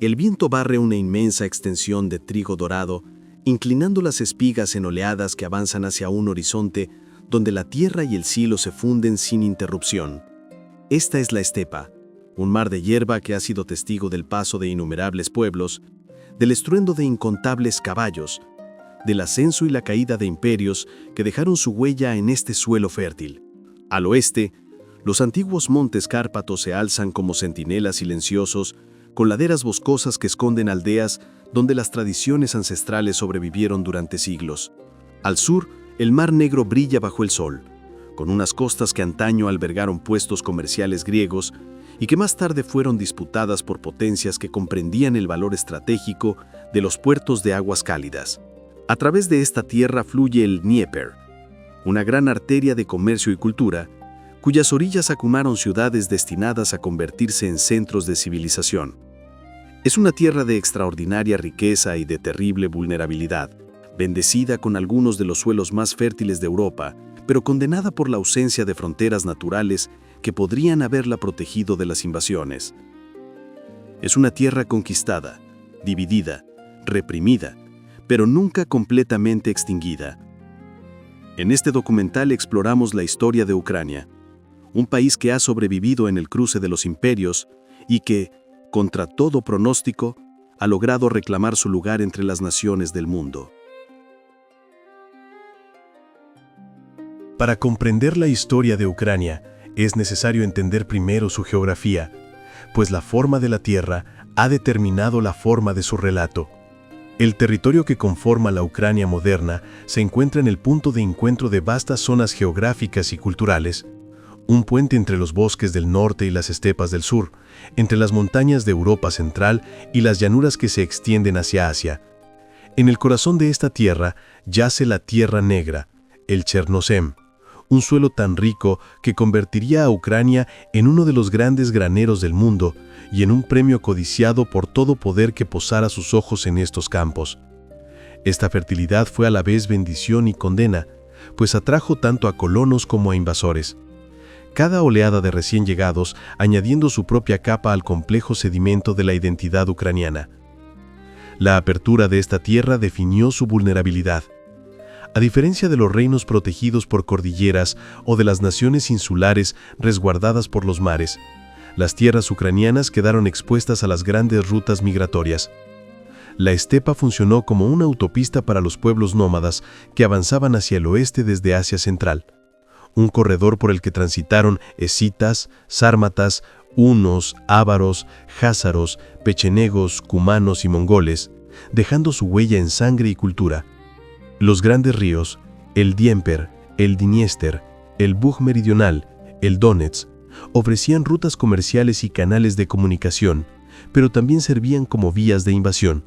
El viento barre una inmensa extensión de trigo dorado, inclinando las espigas en oleadas que avanzan hacia un horizonte donde la tierra y el cielo se funden sin interrupción. Esta es la estepa, un mar de hierba que ha sido testigo del paso de innumerables pueblos, del estruendo de incontables caballos, del ascenso y la caída de imperios que dejaron su huella en este suelo fértil. Al oeste, los antiguos montes Cárpatos se alzan como centinelas silenciosos, con laderas boscosas que esconden aldeas donde las tradiciones ancestrales sobrevivieron durante siglos. Al sur, el Mar Negro brilla bajo el sol, con unas costas que antaño albergaron puestos comerciales griegos y que más tarde fueron disputadas por potencias que comprendían el valor estratégico de los puertos de aguas cálidas. A través de esta tierra fluye el Dnieper, una gran arteria de comercio y cultura, cuyas orillas acunaron ciudades destinadas a convertirse en centros de civilización. Es una tierra de extraordinaria riqueza y de terrible vulnerabilidad, bendecida con algunos de los suelos más fértiles de Europa, pero condenada por la ausencia de fronteras naturales que podrían haberla protegido de las invasiones. Es una tierra conquistada, dividida, reprimida, pero nunca completamente extinguida. En este documental exploramos la historia de Ucrania, un país que ha sobrevivido en el cruce de los imperios y que, contra todo pronóstico, ha logrado reclamar su lugar entre las naciones del mundo. Para comprender la historia de Ucrania, es necesario entender primero su geografía, pues la forma de la tierra ha determinado la forma de su relato. El territorio que conforma la Ucrania moderna se encuentra en el punto de encuentro de vastas zonas geográficas y culturales, un puente entre los bosques del norte y las estepas del sur, entre las montañas de Europa Central y las llanuras que se extienden hacia Asia. En el corazón de esta tierra yace la Tierra Negra, el Chernozem, un suelo tan rico que convertiría a Ucrania en uno de los grandes graneros del mundo y en un premio codiciado por todo poder que posara sus ojos en estos campos. Esta fertilidad fue a la vez bendición y condena, pues atrajo tanto a colonos como a invasores. Cada oleada de recién llegados añadiendo su propia capa al complejo sedimento de la identidad ucraniana. La apertura de esta tierra definió su vulnerabilidad. A diferencia de los reinos protegidos por cordilleras o de las naciones insulares resguardadas por los mares, las tierras ucranianas quedaron expuestas a las grandes rutas migratorias. La estepa funcionó como una autopista para los pueblos nómadas que avanzaban hacia el oeste desde Asia Central, un corredor por el que transitaron escitas, sármatas, hunos, ávaros, jázaros, pechenegos, cumanos y mongoles, dejando su huella en sangre y cultura. Los grandes ríos, el Dnieper, el Dniester, el Bug meridional, el Donets, ofrecían rutas comerciales y canales de comunicación, pero también servían como vías de invasión.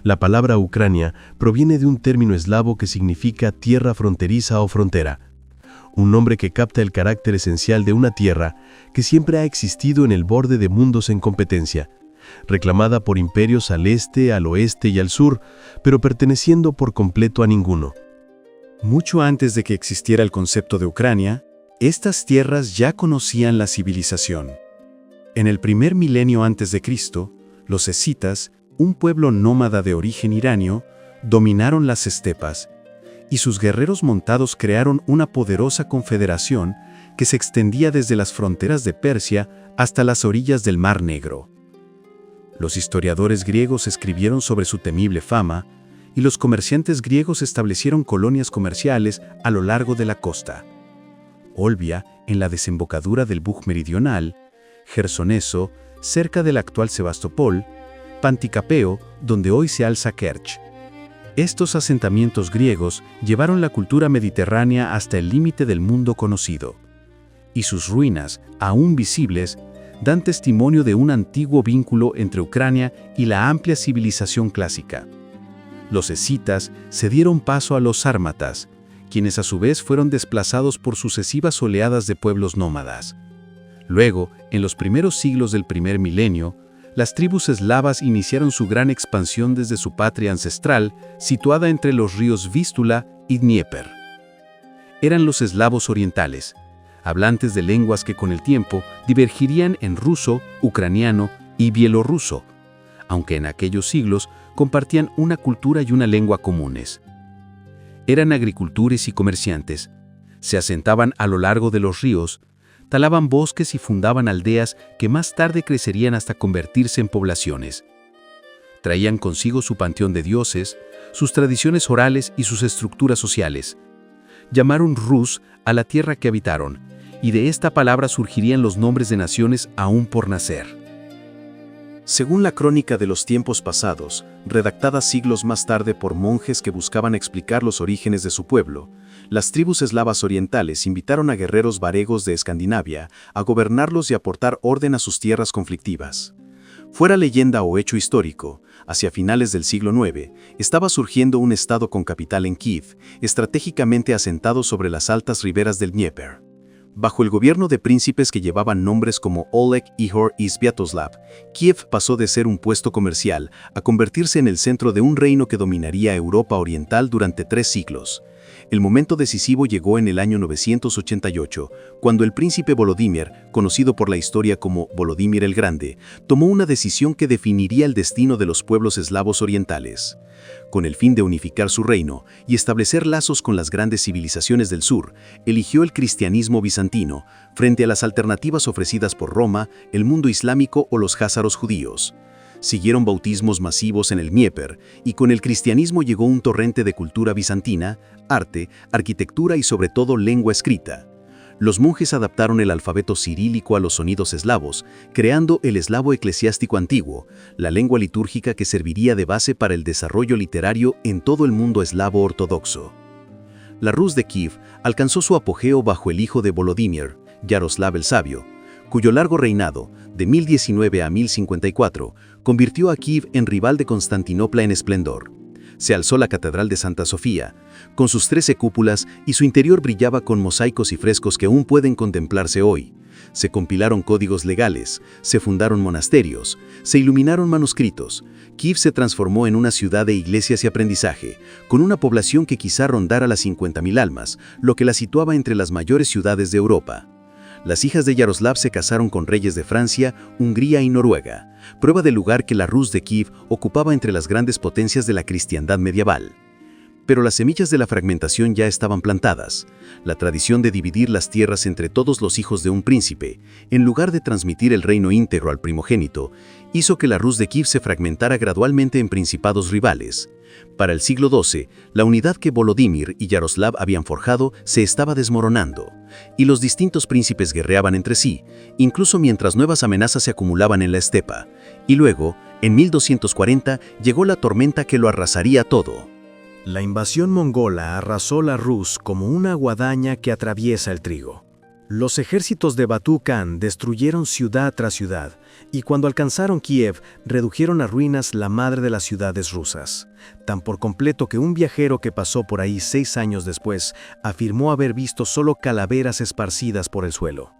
La palabra Ucrania proviene de un término eslavo que significa tierra fronteriza o frontera, un nombre que capta el carácter esencial de una tierra que siempre ha existido en el borde de mundos en competencia, reclamada por imperios al este, al oeste y al sur, pero perteneciendo por completo a ninguno. Mucho antes de que existiera el concepto de Ucrania, estas tierras ya conocían la civilización. En el primer milenio antes de Cristo, los escitas, un pueblo nómada de origen iranio, dominaron las estepas, y sus guerreros montados crearon una poderosa confederación que se extendía desde las fronteras de Persia hasta las orillas del Mar Negro. Los historiadores griegos escribieron sobre su temible fama, y los comerciantes griegos establecieron colonias comerciales a lo largo de la costa. Olbia, en la desembocadura del Bug meridional, Chersoneso, cerca del actual Sebastopol, Panticapeo, donde hoy se alza Kerch. Estos asentamientos griegos llevaron la cultura mediterránea hasta el límite del mundo conocido, y sus ruinas, aún visibles, dan testimonio de un antiguo vínculo entre Ucrania y la amplia civilización clásica. Los escitas cedieron paso a los sármatas, quienes a su vez fueron desplazados por sucesivas oleadas de pueblos nómadas. Luego, en los primeros siglos del primer milenio, las tribus eslavas iniciaron su gran expansión desde su patria ancestral, situada entre los ríos Vístula y Dnieper. Eran los eslavos orientales, hablantes de lenguas que con el tiempo divergirían en ruso, ucraniano y bielorruso, aunque en aquellos siglos compartían una cultura y una lengua comunes. Eran agricultores y comerciantes. Se asentaban a lo largo de los ríos, talaban bosques y fundaban aldeas que más tarde crecerían hasta convertirse en poblaciones. Traían consigo su panteón de dioses, sus tradiciones orales y sus estructuras sociales. Llamaron Rus a la tierra que habitaron, y de esta palabra surgirían los nombres de naciones aún por nacer. Según la crónica de los tiempos pasados, redactada siglos más tarde por monjes que buscaban explicar los orígenes de su pueblo, las tribus eslavas orientales invitaron a guerreros varegos de Escandinavia a gobernarlos y aportar orden a sus tierras conflictivas. Fuera leyenda o hecho histórico, hacia finales del siglo IX, estaba surgiendo un estado con capital en Kiev, estratégicamente asentado sobre las altas riberas del Dnieper. Bajo el gobierno de príncipes que llevaban nombres como Oleg, Ihor y Sviatoslav, Kiev pasó de ser un puesto comercial a convertirse en el centro de un reino que dominaría Europa Oriental durante 3 siglos. El momento decisivo llegó en el año 988, cuando el príncipe Volodímir, conocido por la historia como Volodímir el Grande, tomó una decisión que definiría el destino de los pueblos eslavos orientales. Con el fin de unificar su reino y establecer lazos con las grandes civilizaciones del sur, eligió el cristianismo bizantino frente a las alternativas ofrecidas por Roma, el mundo islámico o los jázaros judíos. Siguieron bautismos masivos en el Dnieper, y con el cristianismo llegó un torrente de cultura bizantina, arte, arquitectura y sobre todo lengua escrita. Los monjes adaptaron el alfabeto cirílico a los sonidos eslavos, creando el eslavo eclesiástico antiguo, la lengua litúrgica que serviría de base para el desarrollo literario en todo el mundo eslavo ortodoxo. La Rus de Kiev alcanzó su apogeo bajo el hijo de Volodímir, Yaroslav el Sabio, cuyo largo reinado, de 1019 a 1054, convirtió a Kiev en rival de Constantinopla en esplendor. Se alzó la Catedral de Santa Sofía, con sus 13 cúpulas, y su interior brillaba con mosaicos y frescos que aún pueden contemplarse hoy. Se compilaron códigos legales, se fundaron monasterios, se iluminaron manuscritos. Kiev se transformó en una ciudad de iglesias y aprendizaje, con una población que quizá rondara las 50.000 almas, lo que la situaba entre las mayores ciudades de Europa. Las hijas de Yaroslav se casaron con reyes de Francia, Hungría y Noruega, prueba del lugar que la Rus de Kiev ocupaba entre las grandes potencias de la cristiandad medieval. Pero las semillas de la fragmentación ya estaban plantadas. La tradición de dividir las tierras entre todos los hijos de un príncipe, en lugar de transmitir el reino íntegro al primogénito, hizo que la Rus de Kiev se fragmentara gradualmente en principados rivales. Para el siglo XII, la unidad que Volodímir y Yaroslav habían forjado se estaba desmoronando, y los distintos príncipes guerreaban entre sí, incluso mientras nuevas amenazas se acumulaban en la estepa. Y luego, en 1240, llegó la tormenta que lo arrasaría todo. La invasión mongola arrasó la Rus como una guadaña que atraviesa el trigo. Los ejércitos de Batú Khan destruyeron ciudad tras ciudad, y cuando alcanzaron Kiev, redujeron a ruinas la madre de las ciudades rusas, tan por completo que un viajero que pasó por ahí 6 años después afirmó haber visto solo calaveras esparcidas por el suelo.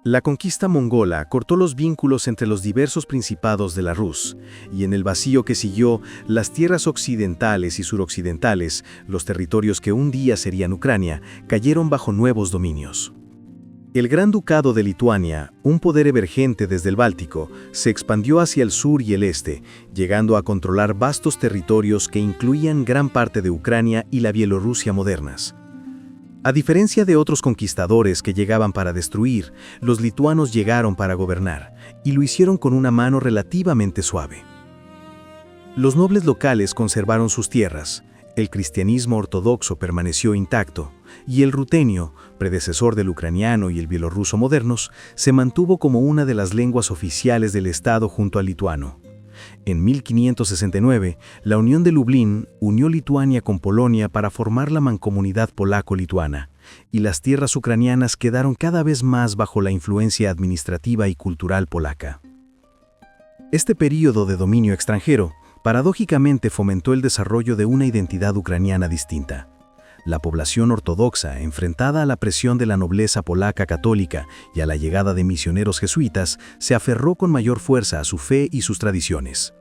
La conquista mongola cortó los vínculos entre los diversos principados de la Rus, y en el vacío que siguió, las tierras occidentales y suroccidentales, los territorios que un día serían Ucrania, cayeron bajo nuevos dominios. El Gran Ducado de Lituania, un poder emergente desde el Báltico, se expandió hacia el sur y el este, llegando a controlar vastos territorios que incluían gran parte de Ucrania y la Bielorrusia modernas. A diferencia de otros conquistadores que llegaban para destruir, los lituanos llegaron para gobernar, y lo hicieron con una mano relativamente suave. Los nobles locales conservaron sus tierras, el cristianismo ortodoxo permaneció intacto, y el rutenio, predecesor del ucraniano y el bielorruso modernos, se mantuvo como una de las lenguas oficiales del Estado junto al lituano. En 1569, la Unión de Lublin unió Lituania con Polonia para formar la mancomunidad polaco-lituana, y las tierras ucranianas quedaron cada vez más bajo la influencia administrativa y cultural polaca. Este período de dominio extranjero, paradójicamente fomentó el desarrollo de una identidad ucraniana distinta. La población ortodoxa, enfrentada a la presión de la nobleza polaca católica y a la llegada de misioneros jesuitas, se aferró con mayor fuerza a su fe y sus tradiciones.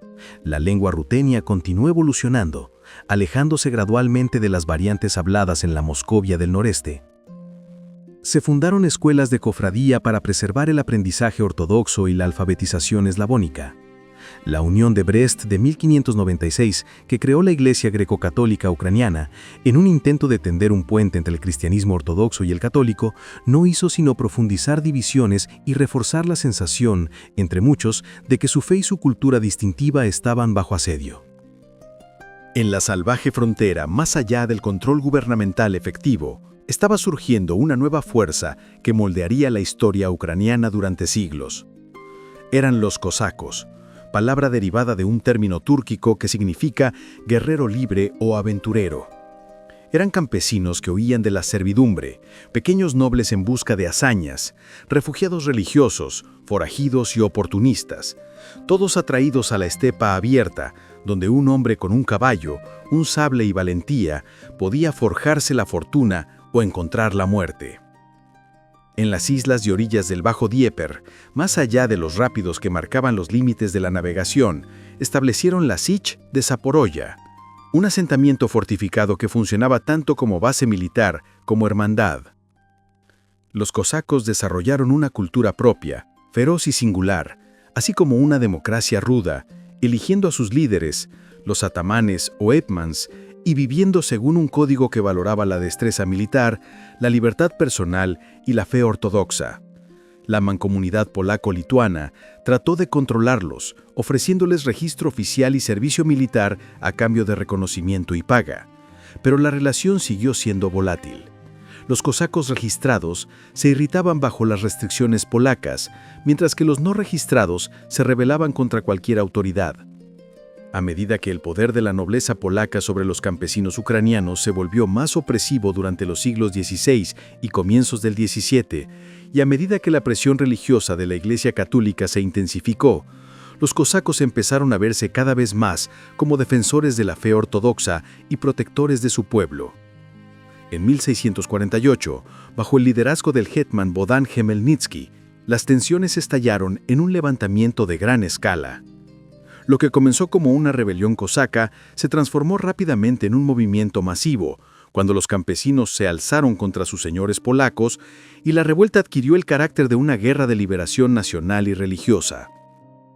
La lengua rutenia continuó evolucionando, alejándose gradualmente de las variantes habladas en la Moscovia del noreste. Se fundaron escuelas de cofradía para preservar el aprendizaje ortodoxo y la alfabetización eslavónica. La Unión de Brest de 1596, que creó la Iglesia greco-católica ucraniana, en un intento de tender un puente entre el cristianismo ortodoxo y el católico, no hizo sino profundizar divisiones y reforzar la sensación, entre muchos, de que su fe y su cultura distintiva estaban bajo asedio. En la salvaje frontera, más allá del control gubernamental efectivo, estaba surgiendo una nueva fuerza que moldearía la historia ucraniana durante siglos. Eran los cosacos, palabra derivada de un término túrquico que significa guerrero libre o aventurero. Eran campesinos que huían de la servidumbre, pequeños nobles en busca de hazañas, refugiados religiosos, forajidos y oportunistas, todos atraídos a la estepa abierta, donde un hombre con un caballo, un sable y valentía podía forjarse la fortuna o encontrar la muerte. En las islas y orillas del Bajo Dnieper, más allá de los rápidos que marcaban los límites de la navegación, establecieron la Sich de Zaporoya, un asentamiento fortificado que funcionaba tanto como base militar como hermandad. Los cosacos desarrollaron una cultura propia, feroz y singular, así como una democracia ruda, eligiendo a sus líderes, los atamanes o etmans, y viviendo según un código que valoraba la destreza militar, la libertad personal y la fe ortodoxa. La mancomunidad polaco-lituana trató de controlarlos, ofreciéndoles registro oficial y servicio militar a cambio de reconocimiento y paga. Pero la relación siguió siendo volátil. Los cosacos registrados se irritaban bajo las restricciones polacas, mientras que los no registrados se rebelaban contra cualquier autoridad. A medida que el poder de la nobleza polaca sobre los campesinos ucranianos se volvió más opresivo durante los siglos XVI y comienzos del XVII, y a medida que la presión religiosa de la Iglesia Católica se intensificó, los cosacos empezaron a verse cada vez más como defensores de la fe ortodoxa y protectores de su pueblo. En 1648, bajo el liderazgo del hetman Bohdan Khmelnytsky, las tensiones estallaron en un levantamiento de gran escala. Lo que comenzó como una rebelión cosaca se transformó rápidamente en un movimiento masivo, cuando los campesinos se alzaron contra sus señores polacos y la revuelta adquirió el carácter de una guerra de liberación nacional y religiosa.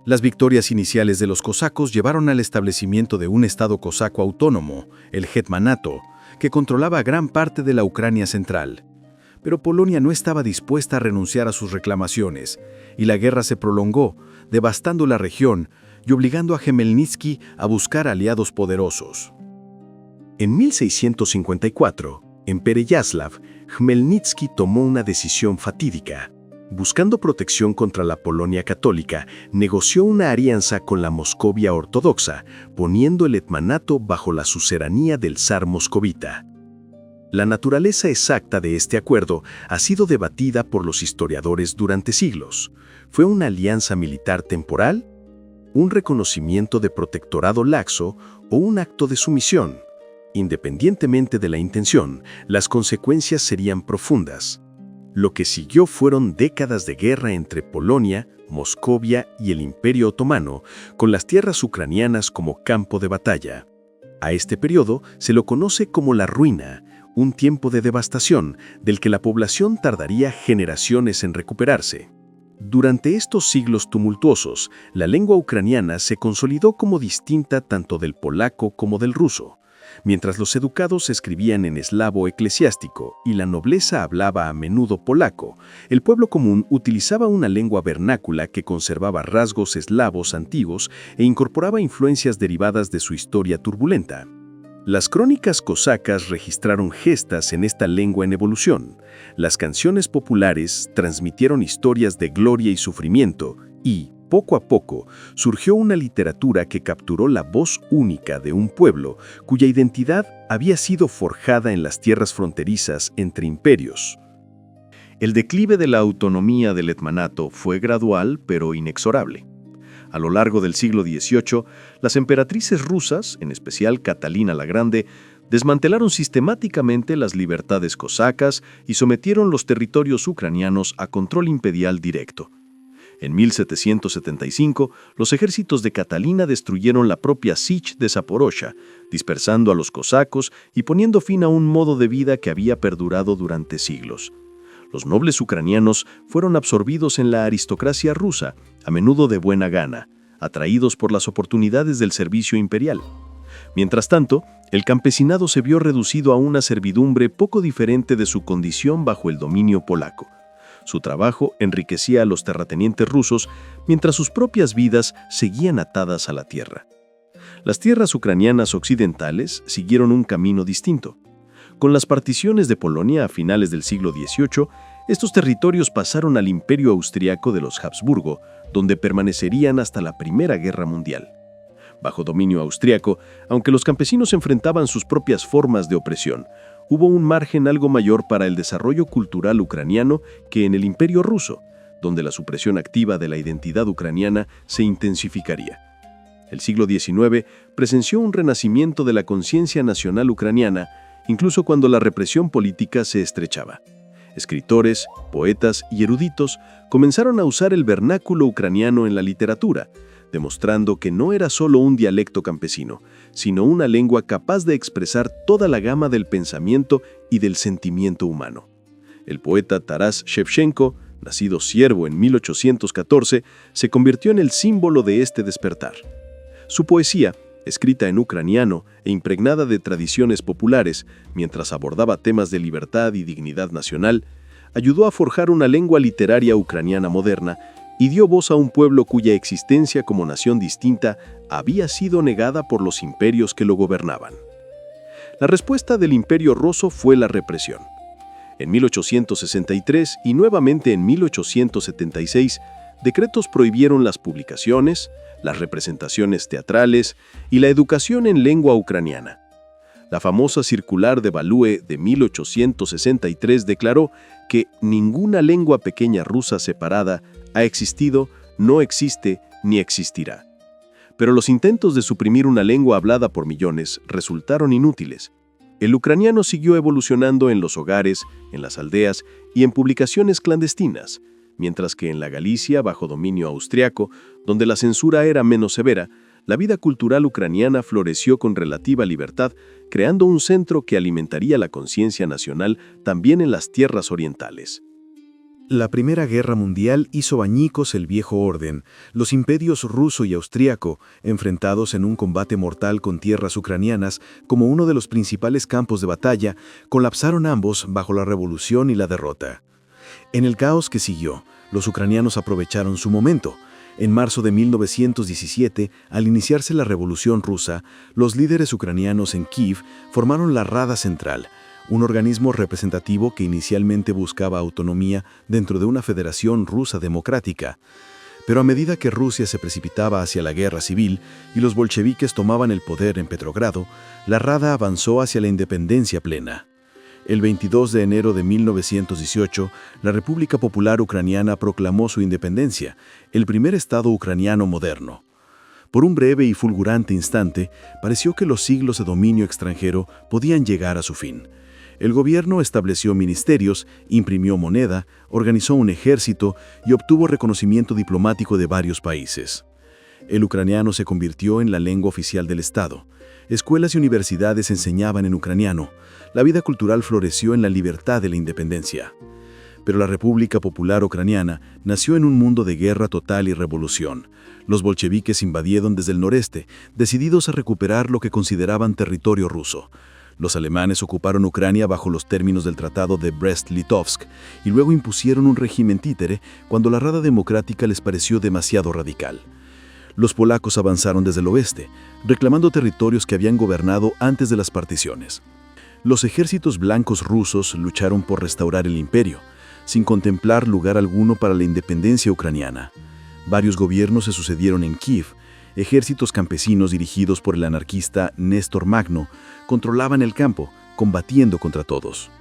Las victorias iniciales de los cosacos llevaron al establecimiento de un estado cosaco autónomo, el Hetmanato, que controlaba gran parte de la Ucrania central. Pero Polonia no estaba dispuesta a renunciar a sus reclamaciones, y la guerra se prolongó, devastando la región y obligando a Khmelnytsky a buscar aliados poderosos. En 1654, en Pereyaslav, Khmelnytsky tomó una decisión fatídica. Buscando protección contra la Polonia católica, negoció una alianza con la Moscovia ortodoxa, poniendo el hetmanato bajo la suzeranía del zar moscovita. La naturaleza exacta de este acuerdo ha sido debatida por los historiadores durante siglos. ¿Fue una alianza militar temporal, un reconocimiento de protectorado laxo o un acto de sumisión? Independientemente de la intención, las consecuencias serían profundas. Lo que siguió fueron décadas de guerra entre Polonia, Moscovia y el Imperio Otomano, con las tierras ucranianas como campo de batalla. A este periodo se lo conoce como la ruina, un tiempo de devastación del que la población tardaría generaciones en recuperarse. Durante estos siglos tumultuosos, la lengua ucraniana se consolidó como distinta tanto del polaco como del ruso. Mientras los educados escribían en eslavo eclesiástico y la nobleza hablaba a menudo polaco, el pueblo común utilizaba una lengua vernácula que conservaba rasgos eslavos antiguos e incorporaba influencias derivadas de su historia turbulenta. Las crónicas cosacas registraron gestas en esta lengua en evolución. Las canciones populares transmitieron historias de gloria y sufrimiento y, poco a poco, surgió una literatura que capturó la voz única de un pueblo cuya identidad había sido forjada en las tierras fronterizas entre imperios. El declive de la autonomía del hetmanato fue gradual pero inexorable. A lo largo del siglo XVIII, las emperatrices rusas, en especial Catalina la Grande, desmantelaron sistemáticamente las libertades cosacas y sometieron los territorios ucranianos a control imperial directo. En 1775, los ejércitos de Catalina destruyeron la propia Sich de Zaporozhia, dispersando a los cosacos y poniendo fin a un modo de vida que había perdurado durante siglos. Los nobles ucranianos fueron absorbidos en la aristocracia rusa, a menudo de buena gana, atraídos por las oportunidades del servicio imperial. Mientras tanto, el campesinado se vio reducido a una servidumbre poco diferente de su condición bajo el dominio polaco. Su trabajo enriquecía a los terratenientes rusos, mientras sus propias vidas seguían atadas a la tierra. Las tierras ucranianas occidentales siguieron un camino distinto. Con las particiones de Polonia a finales del siglo XVIII, estos territorios pasaron al Imperio Austriaco de los Habsburgo, donde permanecerían hasta la Primera Guerra Mundial. Bajo dominio austriaco, aunque los campesinos enfrentaban sus propias formas de opresión, hubo un margen algo mayor para el desarrollo cultural ucraniano que en el Imperio ruso, donde la supresión activa de la identidad ucraniana se intensificaría. El siglo XIX presenció un renacimiento de la conciencia nacional ucraniana, incluso cuando la represión política se estrechaba. Escritores, poetas y eruditos comenzaron a usar el vernáculo ucraniano en la literatura, demostrando que no era solo un dialecto campesino, sino una lengua capaz de expresar toda la gama del pensamiento y del sentimiento humano. El poeta Taras Shevchenko, nacido siervo en 1814, se convirtió en el símbolo de este despertar. Su poesía, escrita en ucraniano e impregnada de tradiciones populares, mientras abordaba temas de libertad y dignidad nacional, ayudó a forjar una lengua literaria ucraniana moderna y dio voz a un pueblo cuya existencia como nación distinta había sido negada por los imperios que lo gobernaban. La respuesta del Imperio ruso fue la represión. En 1863 y nuevamente en 1876, decretos prohibieron las publicaciones, las representaciones teatrales y la educación en lengua ucraniana. La famosa circular de Value de 1863 declaró que ninguna lengua pequeña rusa separada ha existido, no existe ni existirá. Pero los intentos de suprimir una lengua hablada por millones resultaron inútiles. El ucraniano siguió evolucionando en los hogares, en las aldeas y en publicaciones clandestinas, mientras que en la Galicia, bajo dominio austriaco, donde la censura era menos severa, la vida cultural ucraniana floreció con relativa libertad, creando un centro que alimentaría la conciencia nacional también en las tierras orientales. La Primera Guerra Mundial hizo añicos el viejo orden. Los imperios ruso y austríaco, enfrentados en un combate mortal con tierras ucranianas como uno de los principales campos de batalla, colapsaron ambos bajo la revolución y la derrota. En el caos que siguió, los ucranianos aprovecharon su momento. En marzo de 1917, al iniciarse la Revolución Rusa, los líderes ucranianos en Kiev formaron la Rada Central, un organismo representativo que inicialmente buscaba autonomía dentro de una federación rusa democrática. Pero a medida que Rusia se precipitaba hacia la guerra civil y los bolcheviques tomaban el poder en Petrogrado, la Rada avanzó hacia la independencia plena. El 22 de enero de 1918, la República Popular Ucraniana proclamó su independencia, el primer estado ucraniano moderno. Por un breve y fulgurante instante, pareció que los siglos de dominio extranjero podían llegar a su fin. El gobierno estableció ministerios, imprimió moneda, organizó un ejército y obtuvo reconocimiento diplomático de varios países. El ucraniano se convirtió en la lengua oficial del Estado. Escuelas y universidades enseñaban en ucraniano. La vida cultural floreció en la libertad de la independencia. Pero la República Popular Ucraniana nació en un mundo de guerra total y revolución. Los bolcheviques invadieron desde el noreste, decididos a recuperar lo que consideraban territorio ruso. Los alemanes ocuparon Ucrania bajo los términos del Tratado de Brest-Litovsk y luego impusieron un régimen títere cuando la Rada Democrática les pareció demasiado radical. Los polacos avanzaron desde el oeste, reclamando territorios que habían gobernado antes de las particiones. Los ejércitos blancos rusos lucharon por restaurar el imperio, sin contemplar lugar alguno para la independencia ucraniana. Varios gobiernos se sucedieron en Kiev. Ejércitos campesinos dirigidos por el anarquista Néstor Magno controlaban el campo, combatiendo contra todos.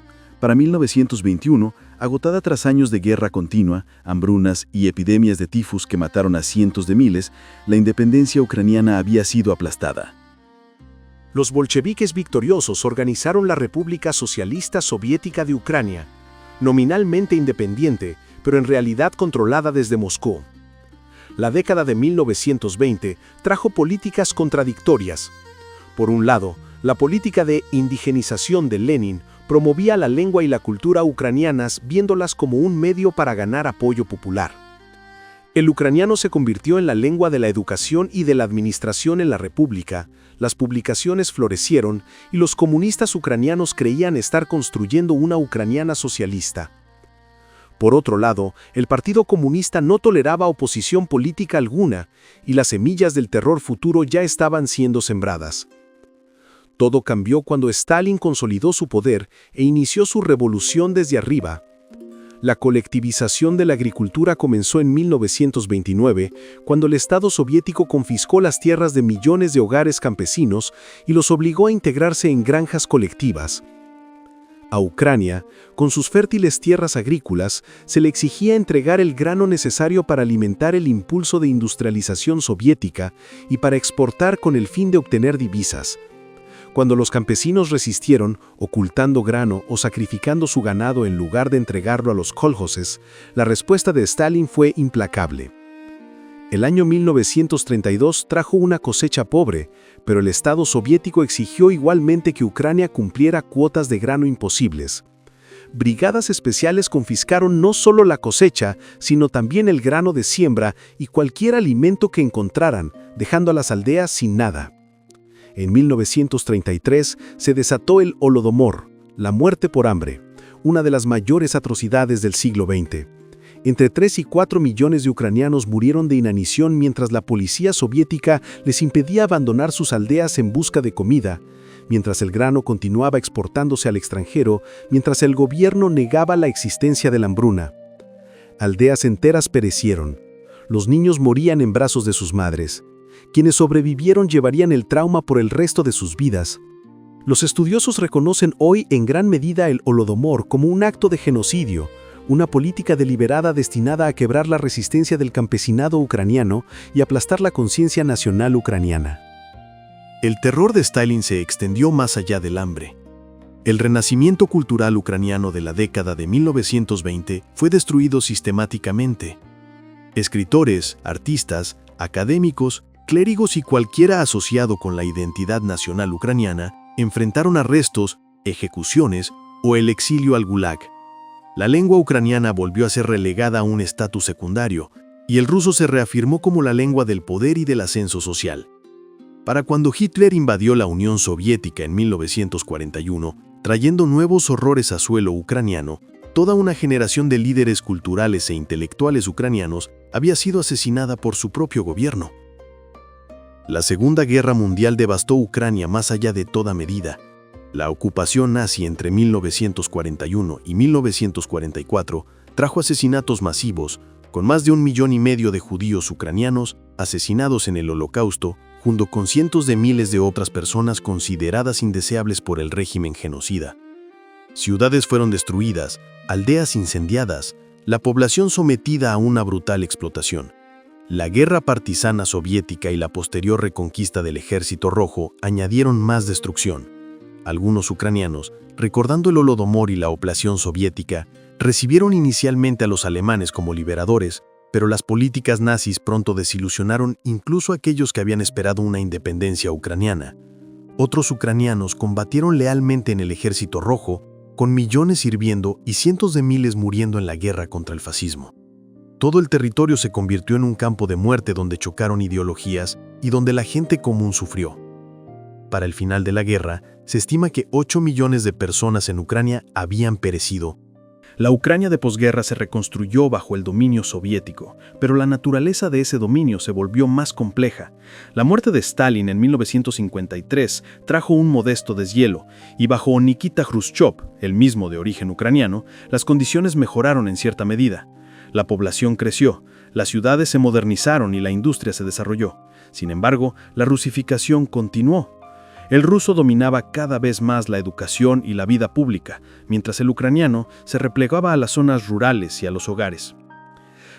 Para 1921, agotada tras años de guerra continua, hambrunas y epidemias de tifus que mataron a cientos de miles, la independencia ucraniana había sido aplastada. Los bolcheviques victoriosos organizaron la República Socialista Soviética de Ucrania, nominalmente independiente, pero en realidad controlada desde Moscú. La década de 1920 trajo políticas contradictorias. Por un lado, la política de indigenización de Lenin promovía la lengua y la cultura ucranianas viéndolas como un medio para ganar apoyo popular. El ucraniano se convirtió en la lengua de la educación y de la administración en la República, las publicaciones florecieron y los comunistas ucranianos creían estar construyendo una Ucrania socialista. Por otro lado, el Partido Comunista no toleraba oposición política alguna y las semillas del terror futuro ya estaban siendo sembradas. Todo cambió cuando Stalin consolidó su poder e inició su revolución desde arriba. La colectivización de la agricultura comenzó en 1929, cuando el Estado soviético confiscó las tierras de millones de hogares campesinos y los obligó a integrarse en granjas colectivas. A Ucrania, con sus fértiles tierras agrícolas, se le exigía entregar el grano necesario para alimentar el impulso de industrialización soviética y para exportar con el fin de obtener divisas. Cuando los campesinos resistieron, ocultando grano o sacrificando su ganado en lugar de entregarlo a los kolhoses, la respuesta de Stalin fue implacable. El año 1932 trajo una cosecha pobre, pero el Estado soviético exigió igualmente que Ucrania cumpliera cuotas de grano imposibles. Brigadas especiales confiscaron no solo la cosecha, sino también el grano de siembra y cualquier alimento que encontraran, dejando a las aldeas sin nada. En 1933 se desató el Holodomor, la muerte por hambre, una de las mayores atrocidades del siglo XX. Entre 3 y 4 millones de ucranianos murieron de inanición mientras la policía soviética les impedía abandonar sus aldeas en busca de comida, mientras el grano continuaba exportándose al extranjero, mientras el gobierno negaba la existencia de la hambruna. Aldeas enteras perecieron. Los niños morían en brazos de sus madres. Quienes sobrevivieron llevarían el trauma por el resto de sus vidas. Los estudiosos reconocen hoy en gran medida el Holodomor como un acto de genocidio, una política deliberada destinada a quebrar la resistencia del campesinado ucraniano y aplastar la conciencia nacional ucraniana. El terror de Stalin se extendió más allá del hambre. El renacimiento cultural ucraniano de la década de 1920 fue destruido sistemáticamente. Escritores, artistas, académicos, clérigos y cualquiera asociado con la identidad nacional ucraniana enfrentaron arrestos, ejecuciones o el exilio al Gulag. La lengua ucraniana volvió a ser relegada a un estatus secundario, y el ruso se reafirmó como la lengua del poder y del ascenso social. Para cuando Hitler invadió la Unión Soviética en 1941, trayendo nuevos horrores a suelo ucraniano, toda una generación de líderes culturales e intelectuales ucranianos había sido asesinada por su propio gobierno. La Segunda Guerra Mundial devastó Ucrania más allá de toda medida. La ocupación nazi entre 1941 y 1944 trajo asesinatos masivos, con más de 1,5 millones de judíos ucranianos asesinados en el Holocausto, junto con cientos de miles de otras personas consideradas indeseables por el régimen genocida. Ciudades fueron destruidas, aldeas incendiadas, la población sometida a una brutal explotación. La guerra partisana soviética y la posterior reconquista del Ejército Rojo añadieron más destrucción. Algunos ucranianos, recordando el Holodomor y la opresión soviética, recibieron inicialmente a los alemanes como liberadores, pero las políticas nazis pronto desilusionaron incluso a aquellos que habían esperado una independencia ucraniana. Otros ucranianos combatieron lealmente en el Ejército Rojo, con millones sirviendo y cientos de miles muriendo en la guerra contra el fascismo. Todo el territorio se convirtió en un campo de muerte donde chocaron ideologías y donde la gente común sufrió. Para el final de la guerra, se estima que 8 millones de personas en Ucrania habían perecido. La Ucrania de posguerra se reconstruyó bajo el dominio soviético, pero la naturaleza de ese dominio se volvió más compleja. La muerte de Stalin en 1953 trajo un modesto deshielo, y bajo Nikita Khrushchev, el mismo de origen ucraniano, las condiciones mejoraron en cierta medida. La población creció, las ciudades se modernizaron y la industria se desarrolló. Sin embargo, la rusificación continuó. El ruso dominaba cada vez más la educación y la vida pública, mientras el ucraniano se replegaba a las zonas rurales y a los hogares.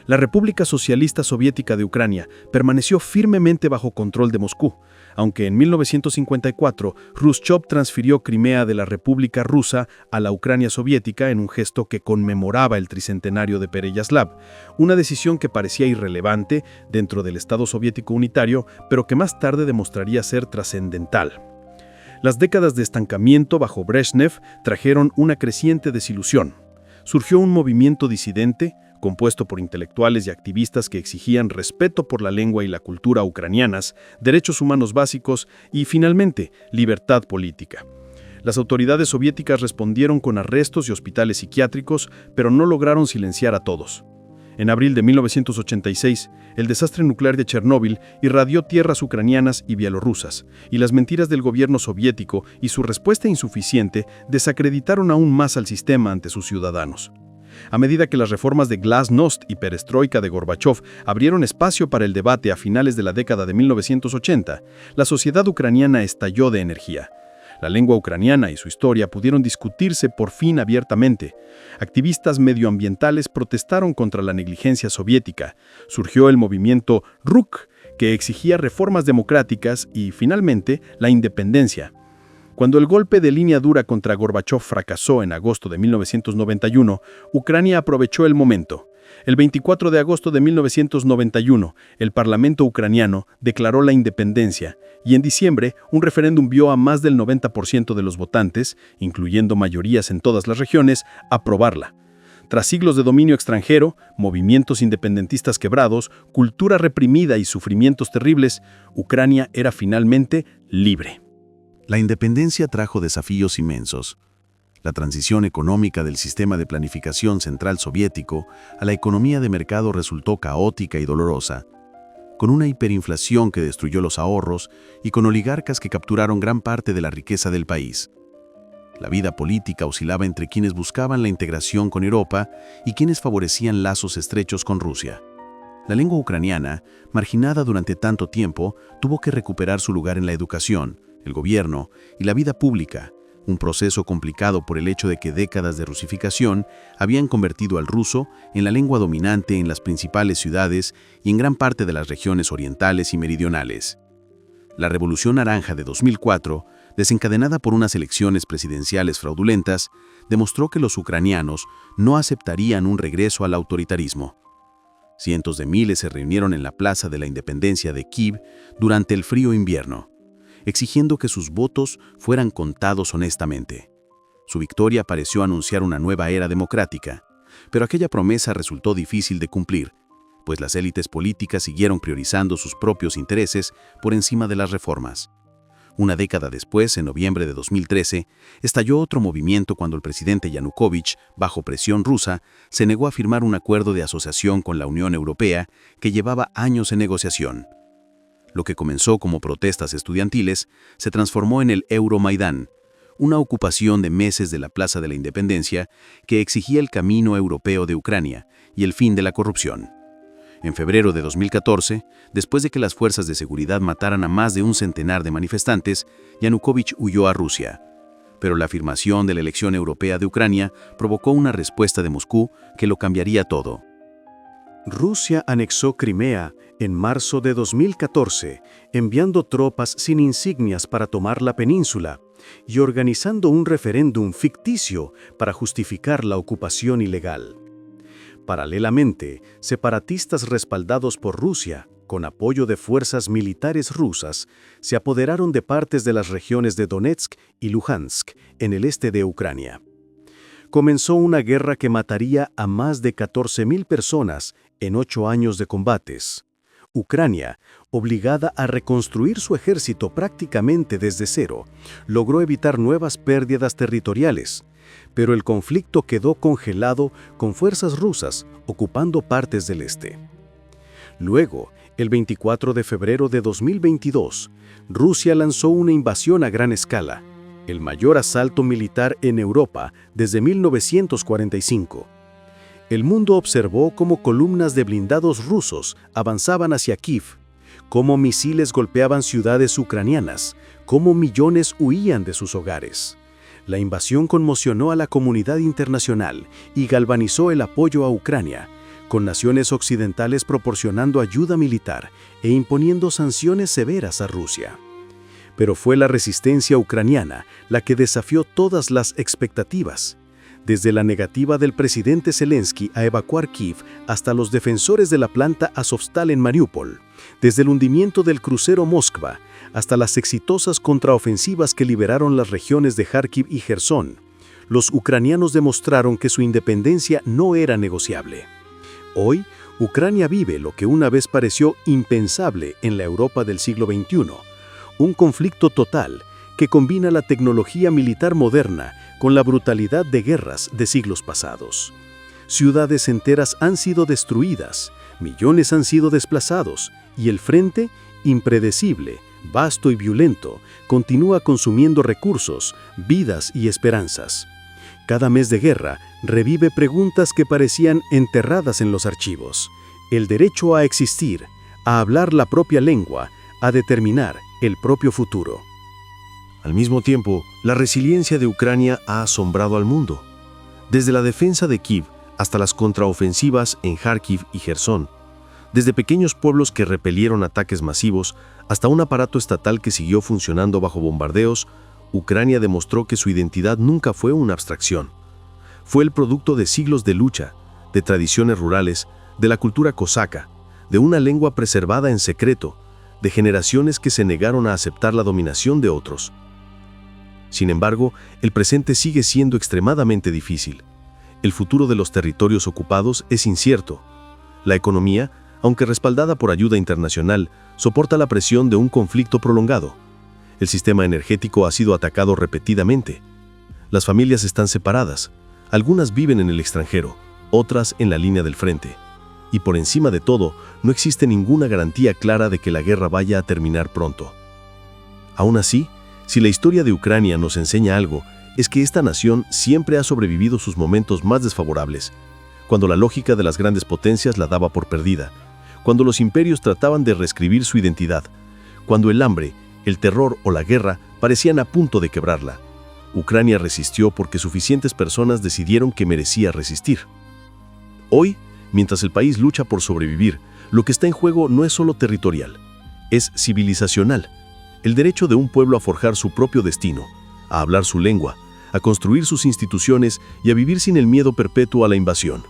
La República Socialista Soviética de Ucrania permaneció firmemente bajo control de Moscú, aunque en 1954 Khrushchev transfirió Crimea de la República Rusa a la Ucrania soviética en un gesto que conmemoraba el tricentenario de Pereyaslav, una decisión que parecía irrelevante dentro del Estado soviético unitario, pero que más tarde demostraría ser trascendental. Las décadas de estancamiento bajo Brezhnev trajeron una creciente desilusión. Surgió un movimiento disidente, compuesto por intelectuales y activistas que exigían respeto por la lengua y la cultura ucranianas, derechos humanos básicos y, finalmente, libertad política. Las autoridades soviéticas respondieron con arrestos y hospitales psiquiátricos, pero no lograron silenciar a todos. En abril de 1986, el desastre nuclear de Chernóbil irradió tierras ucranianas y bielorrusas, y las mentiras del gobierno soviético y su respuesta insuficiente desacreditaron aún más al sistema ante sus ciudadanos. A medida que las reformas de Glasnost y Perestroika de Gorbachov abrieron espacio para el debate a finales de la década de 1980, la sociedad ucraniana estalló de energía. La lengua ucraniana y su historia pudieron discutirse por fin abiertamente. Activistas medioambientales protestaron contra la negligencia soviética. Surgió el movimiento RUK, que exigía reformas democráticas y, finalmente, la independencia. Cuando el golpe de línea dura contra Gorbachov fracasó en agosto de 1991, Ucrania aprovechó el momento. El 24 de agosto de 1991, el Parlamento ucraniano declaró la independencia y en diciembre un referéndum vio a más del 90% de los votantes, incluyendo mayorías en todas las regiones, aprobarla. Tras siglos de dominio extranjero, movimientos independentistas quebrados, cultura reprimida y sufrimientos terribles, Ucrania era finalmente libre. La independencia trajo desafíos inmensos. La transición económica del sistema de planificación central soviético a la economía de mercado resultó caótica y dolorosa, con una hiperinflación que destruyó los ahorros y con oligarcas que capturaron gran parte de la riqueza del país. La vida política oscilaba entre quienes buscaban la integración con Europa y quienes favorecían lazos estrechos con Rusia. La lengua ucraniana, marginada durante tanto tiempo, tuvo que recuperar su lugar en la educación, el gobierno y la vida pública, un proceso complicado por el hecho de que décadas de rusificación habían convertido al ruso en la lengua dominante en las principales ciudades y en gran parte de las regiones orientales y meridionales. La Revolución Naranja de 2004, desencadenada por unas elecciones presidenciales fraudulentas, demostró que los ucranianos no aceptarían un regreso al autoritarismo. Cientos de miles se reunieron en la Plaza de la Independencia de Kiev durante el frío invierno, exigiendo que sus votos fueran contados honestamente. Su victoria pareció anunciar una nueva era democrática, pero aquella promesa resultó difícil de cumplir, pues las élites políticas siguieron priorizando sus propios intereses por encima de las reformas. Una década después, en noviembre de 2013, estalló otro movimiento cuando el presidente Yanukovych, bajo presión rusa, se negó a firmar un acuerdo de asociación con la Unión Europea que llevaba años en negociación. Lo que comenzó como protestas estudiantiles se transformó en el Euromaidán, una ocupación de meses de la Plaza de la Independencia que exigía el camino europeo de Ucrania y el fin de la corrupción. En febrero de 2014, después de que las fuerzas de seguridad mataran a más de un centenar de manifestantes, Yanukovych huyó a Rusia. Pero la afirmación de la elección europea de Ucrania provocó una respuesta de Moscú que lo cambiaría todo. Rusia anexó Crimea en marzo de 2014, enviando tropas sin insignias para tomar la península y organizando un referéndum ficticio para justificar la ocupación ilegal. Paralelamente, separatistas respaldados por Rusia, con apoyo de fuerzas militares rusas, se apoderaron de partes de las regiones de Donetsk y Luhansk, en el este de Ucrania. Comenzó una guerra que mataría a más de 14.000 personas en 8 años de combates. Ucrania, obligada a reconstruir su ejército prácticamente desde cero, logró evitar nuevas pérdidas territoriales, pero el conflicto quedó congelado con fuerzas rusas ocupando partes del este. Luego, el 24 de febrero de 2022, Rusia lanzó una invasión a gran escala, el mayor asalto militar en Europa desde 1945. El mundo observó cómo columnas de blindados rusos avanzaban hacia Kiev, cómo misiles golpeaban ciudades ucranianas, cómo millones huían de sus hogares. La invasión conmocionó a la comunidad internacional y galvanizó el apoyo a Ucrania, con naciones occidentales proporcionando ayuda militar e imponiendo sanciones severas a Rusia. Pero fue la resistencia ucraniana la que desafió todas las expectativas. Desde la negativa del presidente Zelensky a evacuar Kiev hasta los defensores de la planta Azovstal en Mariupol, desde el hundimiento del crucero Moskva hasta las exitosas contraofensivas que liberaron las regiones de Kharkiv y Jersón, los ucranianos demostraron que su independencia no era negociable. Hoy, Ucrania vive lo que una vez pareció impensable en la Europa del siglo XXI, un conflicto total que combina la tecnología militar moderna con la brutalidad de guerras de siglos pasados. Ciudades enteras han sido destruidas, millones han sido desplazados, y el frente, impredecible, vasto y violento, continúa consumiendo recursos, vidas y esperanzas. Cada mes de guerra revive preguntas que parecían enterradas en los archivos. El derecho a existir, a hablar la propia lengua, a determinar el propio futuro. Al mismo tiempo, la resiliencia de Ucrania ha asombrado al mundo. Desde la defensa de Kiev hasta las contraofensivas en Kharkiv y Jersón, desde pequeños pueblos que repelieron ataques masivos hasta un aparato estatal que siguió funcionando bajo bombardeos, Ucrania demostró que su identidad nunca fue una abstracción. Fue el producto de siglos de lucha, de tradiciones rurales, de la cultura cosaca, de una lengua preservada en secreto, de generaciones que se negaron a aceptar la dominación de otros. Sin embargo, el presente sigue siendo extremadamente difícil. El futuro de los territorios ocupados es incierto. La economía, aunque respaldada por ayuda internacional, soporta la presión de un conflicto prolongado. El sistema energético ha sido atacado repetidamente. Las familias están separadas. Algunas viven en el extranjero, otras en la línea del frente. Y por encima de todo, no existe ninguna garantía clara de que la guerra vaya a terminar pronto. Aún así, si la historia de Ucrania nos enseña algo, es que esta nación siempre ha sobrevivido sus momentos más desfavorables, cuando la lógica de las grandes potencias la daba por perdida, cuando los imperios trataban de reescribir su identidad, cuando el hambre, el terror o la guerra parecían a punto de quebrarla. Ucrania resistió porque suficientes personas decidieron que merecía resistir. Hoy, mientras el país lucha por sobrevivir, lo que está en juego no es solo territorial, es civilizacional. El derecho de un pueblo a forjar su propio destino, a hablar su lengua, a construir sus instituciones y a vivir sin el miedo perpetuo a la invasión.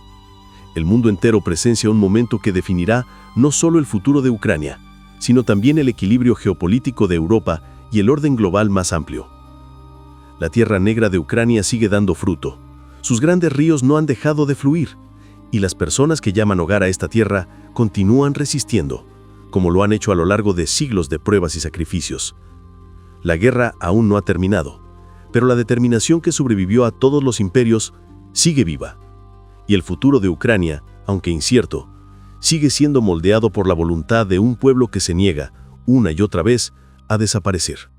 El mundo entero presencia un momento que definirá no solo el futuro de Ucrania, sino también el equilibrio geopolítico de Europa y el orden global más amplio. La tierra negra de Ucrania sigue dando fruto. Sus grandes ríos no han dejado de fluir, y las personas que llaman hogar a esta tierra continúan resistiendo, como lo han hecho a lo largo de siglos de pruebas y sacrificios. La guerra aún no ha terminado, pero la determinación que sobrevivió a todos los imperios sigue viva. Y el futuro de Ucrania, aunque incierto, sigue siendo moldeado por la voluntad de un pueblo que se niega, una y otra vez, a desaparecer.